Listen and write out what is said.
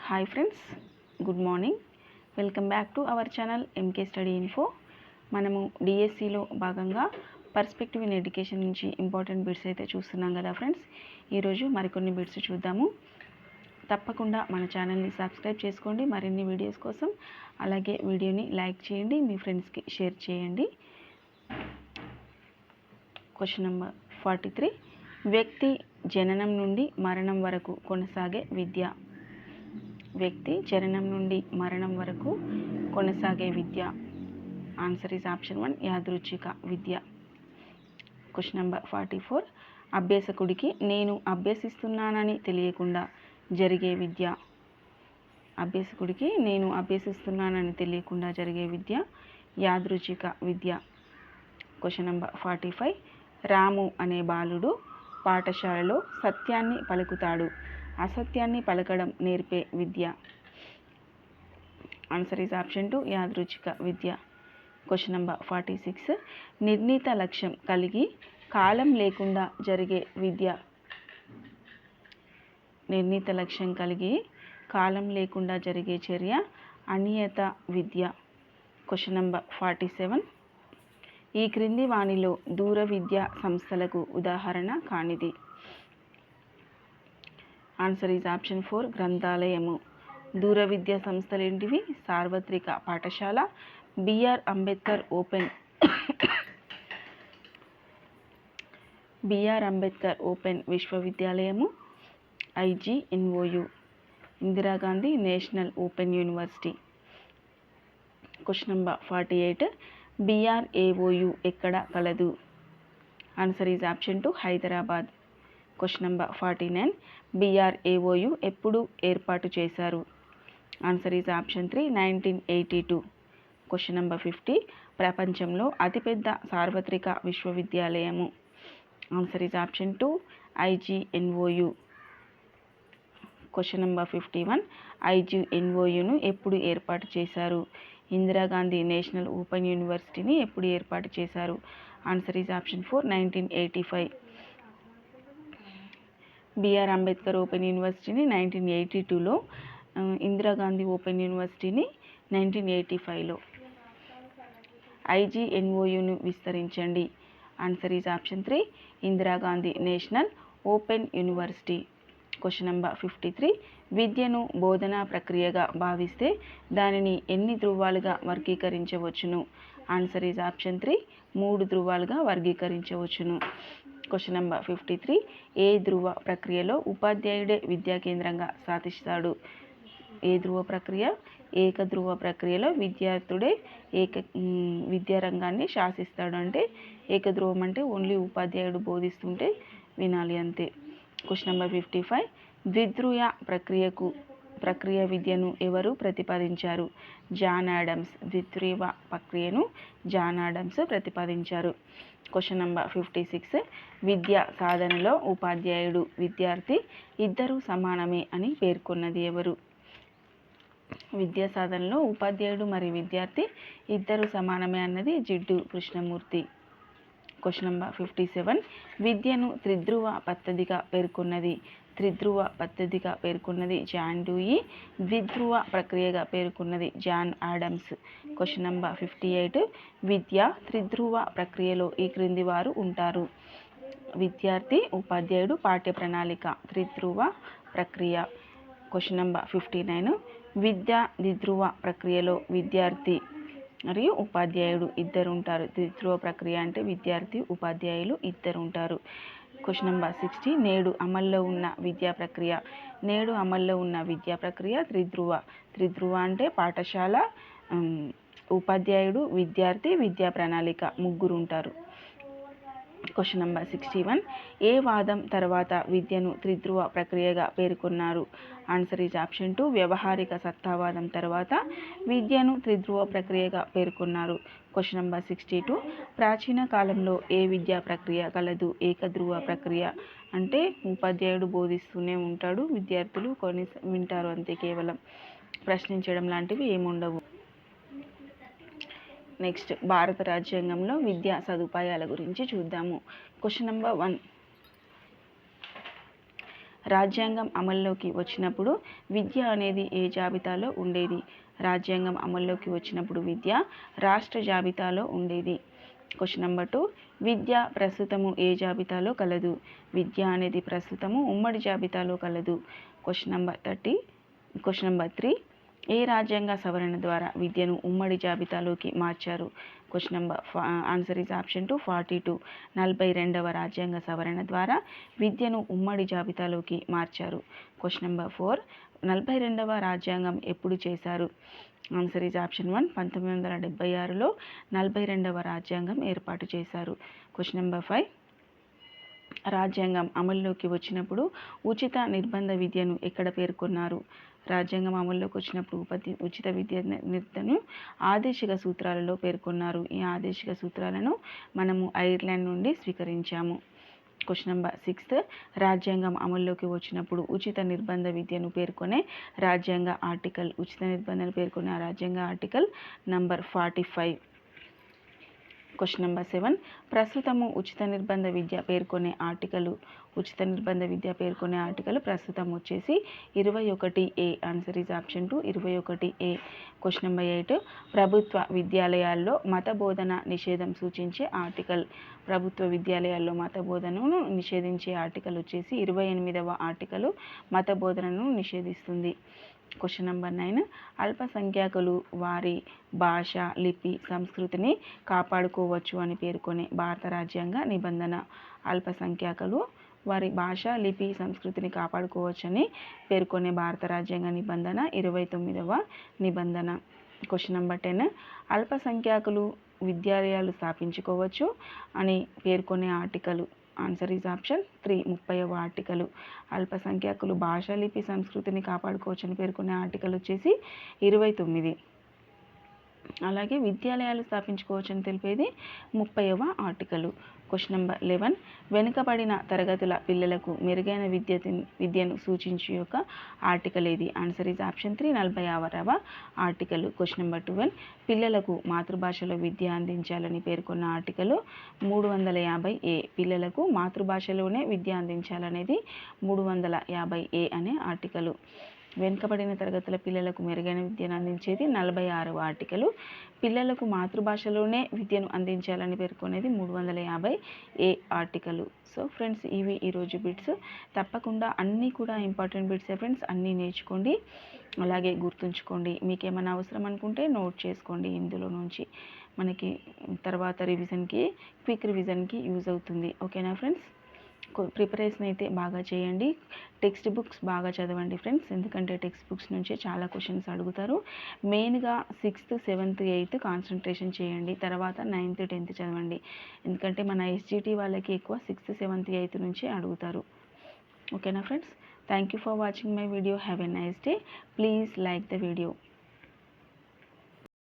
Hi friends, good morning. Welcome back to our channel MK study info. మనము డిఎస్సిలో భాగంగా perspective in education నుంచి important bits అయితే చూస్తున్నాం కదా ఫ్రెండ్స్. ఈరోజు మరికొన్ని బిట్స్ చూద్దాము. తప్పకుండా మన ఛానల్ని సబ్స్క్రైబ్ చేసుకోండి మరిన్ని వీడియోస్ కోసం. అలాగే వీడియోని లైక్ చేయండి, మీ ఫ్రెండ్స్కి షేర్ చేయండి. Question number 43. వ్యక్తి జననం నుండి మరణం వరకు కొనసాగే విద్య. వ్యక్తి జననం నుండి మరణం వరకు కొనసాగే విద్య. ఆన్సర్ ఈజ్ ఆప్షన్ 1, యాదృచ్ఛిక విద్య. Question number 44. అభ్యాసకుడికి నేను అభ్యసిస్తున్నానని తెలియకుండా జరిగే విద్య. అభ్యాసకుడికి నేను అభ్యసిస్తున్నానని తెలియకుండా జరిగే విద్య యాదృచ్ఛిక విద్య. Question number 45. రాము అనే బాలుడు పాఠశాలలో సత్యాన్ని పలుకుతాడు, అసత్యాన్ని పలకడం నేర్పే విద్య. ఆన్సర్ ఈజ్ ఆప్షన్ 2, యాదృచ్ఛిక విద్య. Question number 46. నిర్ణీత లక్ష్యం కలిగి కాలం లేకుండా జరిగే విద్య. నిర్ణీత లక్ష్యం కలిగి కాలం లేకుండా జరిగే చర్య అనియత విద్య. Question number 47. ఈ క్రింది వాణిలో దూర విద్యా సంస్థలకు ఉదాహరణ కానిది. Answer is option 4, గ్రంథాలయము. దూర విద్యా సంస్థలు ఏంటివి? సార్వత్రిక పాఠశాల, BR Ambedkar open విశ్వవిద్యాలయము, IGNOU, Indira Gandhi national open university. Question number 48. BRAOU ఎక్కడ కలదు? Answer is option 2, Hyderabad. Question number 49. BRAOU ఎప్పుడు ఏర్పాటు చేశారు? Answer is option 3, 1982. Question number 50. ప్రపంచంలో అతిపెద్ద సార్వత్రిక విశ్వవిద్యాలయము. Answer is option 2, IGNOU. Question number 51. ఐజీఎన్ఓయును ఎప్పుడు ఏర్పాటు చేశారు? ఇందిరాగాంధీ నేషనల్ ఓపెన్ యూనివర్సిటీని ఎప్పుడు ఏర్పాటు చేశారు? Answer is option 4, 1985. BR Ambedkar open యూనివర్సిటీని 1982లో, ఇందిరాగాంధీ ఓపెన్ యూనివర్సిటీని 1985లో. ఐజీఎన్ఓయును విస్తరించండి. Answer is option 3, Indira Gandhi national open university. Question number 53. విద్యను బోధనా ప్రక్రియగా భావిస్తే దానిని ఎన్ని ధృవాలుగా వర్గీకరించవచ్చును? Answer is option 3, 3 ధృవాలుగా వర్గీకరించవచ్చును. Question number 53. ఏ ధృవ ప్రక్రియలో ఉపాధ్యాయుడే విద్యా కేంద్రంగా సాధిస్తాడు? ఏ ధృవ ప్రక్రియ? ఏకధ్రువ ప్రక్రియలో విద్యార్థుడే విద్యారంగాన్ని శాసిస్తాడు. అంటే ఏకధ్రువం అంటే ఓన్లీ ఉపాధ్యాయుడు బోధిస్తుంటే వినాలి అంతే. Question number 55. ద్విధ్రువ ప్రక్రియ విద్యను ఎవరు ప్రతిపాదించారు? John Adams. ద్విధ్రువ ప్రక్రియను జాన్ ఆడమ్స్ ప్రతిపాదించారు. Question number 56. విద్యా సాధనలో ఉపాధ్యాయుడు, విద్యార్థి ఇద్దరు సమానమే అని పేర్కొన్నది ఎవరు? విద్యా సాధనలో ఉపాధ్యాయుడు మరియు విద్యార్థి ఇద్దరు సమానమే అన్నది జిడ్డు కృష్ణమూర్తి. Question number 57. విద్యను త్రిధ్రువ పద్ధతిగా పేర్కొన్నది జాన్ డూయి. ద్విధ్రువ ప్రక్రియగా పేర్కొన్నది జాన్ ఆడమ్స్. Question number 58. విద్య త్రిధ్రువ ప్రక్రియలో ఈ క్రింది వారు ఉంటారు? విద్యార్థి, ఉపాధ్యాయుడు, పాఠ్య ప్రణాళిక. త్రిధ్రువ ప్రక్రియ. Question number 59. విద్య ద్విధ్రువ ప్రక్రియలో విద్యార్థి మరియు ఉపాధ్యాయుడు ఇద్దరు ఉంటారు. ద్విధ్రువ ప్రక్రియ అంటే విద్యార్థి, ఉపాధ్యాయులు ఇద్దరు ఉంటారు. Question number 60. నేడు అమల్లో ఉన్న విద్యా ప్రక్రియ త్రిధ్రువ అంటే పాఠశాల, ఉపాధ్యాయుడు, విద్యార్థి, విద్యా ప్రణాళిక ముగ్గురు ఉంటారు. Question number 61. ఏ వాదం తర్వాత విద్యను త్రిధ్రువ ప్రక్రియగా పేర్కొన్నారు? ఆన్సర్ ఈజ్ ఆప్షన్ 2, వ్యవహారిక సత్తావాదం తర్వాత విద్యను త్రిధ్రువ ప్రక్రియగా పేర్కొన్నారు. Question number 62. ప్రాచీన కాలంలో ఏ విద్యా ప్రక్రియ కలదు? ఏకధ్రువ ప్రక్రియ అంటే ఉపాధ్యాయుడు బోధిస్తూనే ఉంటాడు, విద్యార్థులు కొన్ని వింటారు అంతే, కేవలం ప్రశ్నించడం లాంటివి ఏముండవు. నెక్స్ట్, భారత రాజ్యాంగంలో విద్యా సదుపాయాల గురించి చూద్దాము. Question number 1. రాజ్యాంగం అమల్లోకి వచ్చినప్పుడు విద్య అనేది ఏ జాబితాలో ఉండేది? రాజ్యాంగం అమల్లోకి వచ్చినప్పుడు విద్య రాష్ట్ర జాబితాలో ఉండేది. క్వశ్చన్ నెంబర్ 2, విద్య ప్రస్తుతము ఏ జాబితాలో కలదు? విద్య అనేది ప్రస్తుతము ఉమ్మడి జాబితాలో కలదు. క్వశ్చన్ నెంబర్ 3, ఏ రాజ్యాంగ సవరణ ద్వారా విద్యను ఉమ్మడి జాబితాలోకి మార్చారు? Question number answer is option 2, 42. 42వ రాజ్యాంగ సవరణ ద్వారా విద్యను ఉమ్మడి జాబితాలోకి మార్చారు. క్వశ్చన్ నెంబర్ 4, 42వ రాజ్యాంగం ఎప్పుడు చేశారు? ఆన్సర్ ఈజ్ ఆప్షన్ 1, 1976లో 42వ రాజ్యాంగం ఏర్పాటు చేశారు. క్వశ్చన్ నెంబర్ 5, రాజ్యాంగం అమల్లోకి వచ్చినప్పుడు ఉచిత నిర్బంధ విద్యను ఎక్కడ పేర్కొన్నారు? రాజ్యాంగం అమల్లోకి వచ్చినప్పుడు ఉచిత విద్యను ఆదేశిక సూత్రాలలో పేర్కొన్నారు. ఈ ఆదేశిక సూత్రాలను మనము ఐర్లాండ్ నుండి స్వీకరించాము. క్వశ్చన్ నెంబర్ 6, రాజ్యాంగం అమల్లోకి వచ్చినప్పుడు ఉచిత నిర్బంధ విద్యను పేర్కొనే రాజ్యాంగ ఆర్టికల్. ఉచిత నిర్బంధను పేర్కొనే రాజ్యాంగ ఆర్టికల్ నంబర్ 45. క్వశ్చన్ నెంబర్ 7, ప్రస్తుతము ఉచిత నిర్బంధ విద్య పేర్కొనే ఆర్టికల్. ఉచిత నిర్బంధ విద్య పేర్కొనే ఆర్టికల్ ప్రస్తుతం వచ్చేసి 21A. Answer is option 2, 21A. Question number 8, ప్రభుత్వ విద్యాలయాల్లో మత బోధన నిషేధం సూచించే ఆర్టికల్. ప్రభుత్వ విద్యాలయాల్లో మత బోధనను నిషేధించే ఆర్టికల్ వచ్చేసి 28వ ఆర్టికల్ మత బోధనను నిషేధిస్తుంది. క్వశ్చన్ నెంబర్ 9, అల్పసంఖ్యాకులు వారి భాష, లిపి, సంస్కృతిని కాపాడుకోవచ్చు అని పేర్కొనే భారత రాజ్యాంగ నిబంధన. అల్పసంఖ్యాకులు వారి భాష, లిపి, సంస్కృతిని కాపాడుకోవచ్చని పేర్కొనే భారత రాజ్యాంగ నిబంధన 29వ నిబంధన. క్వశ్చన్ నెంబర్ 10, అల్పసంఖ్యాకులు విద్యాలయాలు స్థాపించుకోవచ్చు అని పేర్కొనే ఆర్టికల్. ఆన్సర్ ఈజ్ ఆప్షన్ 3, 30వ ఆర్టికల్. అల్పసంఖ్యాకులు భాష, లిపి, సంస్కృతిని కాపాడుకోవచ్చని పేర్కొనే ఆర్టికల్ వచ్చేసి 29. అలాగే విద్యాలయాలు స్థాపించుకోవచ్చని తెలిపేది 30వ ఆర్టికల్. క్వశ్చన్ నెంబర్ 11, వెనుకబడిన తరగతుల పిల్లలకు మెరుగైన విద్యను సూచించే యొక్క ఆర్టికల్ ఏది? ఆన్సర్ ఈజ్ ఆప్షన్ 3, 46వ ఆర్టికల్. క్వశ్చన్ నెంబర్ 12, పిల్లలకు మాతృభాషలో విద్య అందించాలని పేర్కొన్న ఆర్టికల్ 350A. పిల్లలకు మాతృభాషలోనే విద్య అందించాలనేది 350A అనే ఆర్టికల్. వెనుకబడిన తరగతుల పిల్లలకు మెరుగైన విద్యను అందించేది 46వ ఆర్టికల్. పిల్లలకు మాతృభాషలోనే విద్యను అందించాలని పేర్కొనేది 350A ఆర్టికల్. సో ఫ్రెండ్స్, ఇవి ఈరోజు బిట్స్. తప్పకుండా అన్నీ కూడా ఇంపార్టెంట్ బిట్సే ఫ్రెండ్స్. అన్నీ నేర్చుకోండి, అలాగే గుర్తుంచుకోండి. మీకు ఏమైనా అవసరం అనుకుంటే నోట్ చేసుకోండి. ఇందులో నుంచి మనకి తర్వాత రివిజన్కి, క్విక్ రివిజన్కి యూజ్ అవుతుంది. ఓకేనా ఫ్రెండ్స్? ప్రిపరేషన్ అయితే బాగా చేయండి. టెక్స్ట్ బుక్స్ బాగా చదవండి ఫ్రెండ్స్, ఎందుకంటే టెక్స్ట్ బుక్స్ నుంచి చాలా క్వశ్చన్స్ అడుగుతారు. మెయిన్గా 6th, 7th, 8th కాన్సన్ట్రేషన్ చేయండి. తర్వాత 9th, 10th చదవండి, ఎందుకంటే మన SGT వాళ్ళకి ఎక్కువ 6th, 7th, 8th నుంచి అడుగుతారు. ఓకేనా friends? Thank you for watching my video. Have a nice day. Please like the video.